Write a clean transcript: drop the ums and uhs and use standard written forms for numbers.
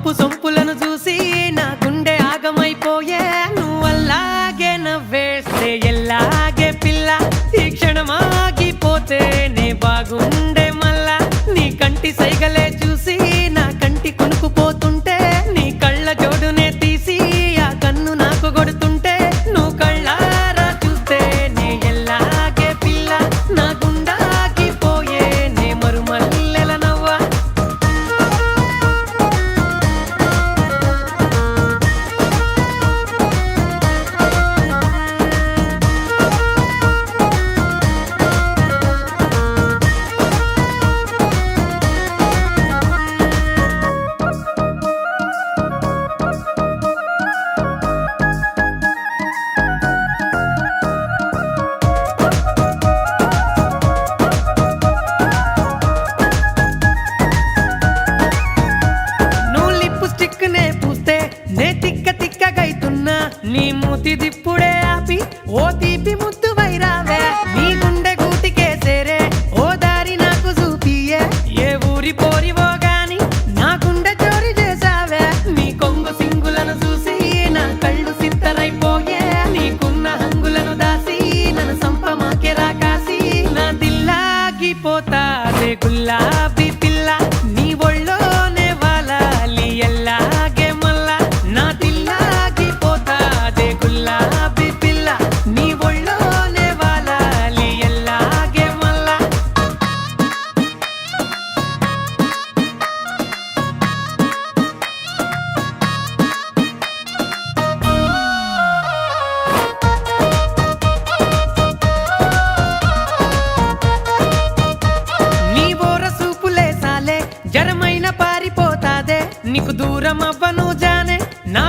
వంపు సొంపులను చూసి నా గుండె ఆగమైపోయే నువ్వల్లాగే నవ్వేస్తే ఎల్లాగే పిల్ల ఈ క్షణమాగిపోతే నే బాగుండే మళ్ళా నీ కంటి సైగలే చూసి నా కంటి కొనుక్కుపోతుంటే నీ కళ్ళ జోడునే తీసి ఆ కన్ను నాకు కొడుతుంటే నువ్వు కళ్ళారా చూస్తే నే ఎల్లాగే పిల్ల నా గుండాగిపోయే నే మరుమల్లెల నవ్వా నువ్వు లిప్పు స్టిక్ నే పూస్తే నే తిక్క తిక్కగైతున్నా నీ మూతి దిప్పుడే ఆపి ఓ తీపి ముద్దు వైరావే నీ గుండె గూటికేసేరే ఓ దారి నాకు చూపియే ఏ ఊరి పోరివో గాని నా గుండె చోరి చేసావే నీ కొంగు సింగులను చూసి నా కళ్ళు సిత్తరైపోయే నీకున్న హంగులను దాసి నన్ను సంపమాకే రాకాసి నా దిల్లాగిపోతాదే గులాబీ పిల్ల నీ ఒళ్ళోనే వాలాలి ఎల్లాగే మళ్ళా నా దిల్లాగిపోతాదే గులాబీ పిల్ల నీ ఒళ్ళోనే వాలాలి ఎల్లాగే మళ్ళా నీ ఓర సూపులేసాలే జరమైన పారిపోతాదే నీకు దూరం అవ్వను జానే నా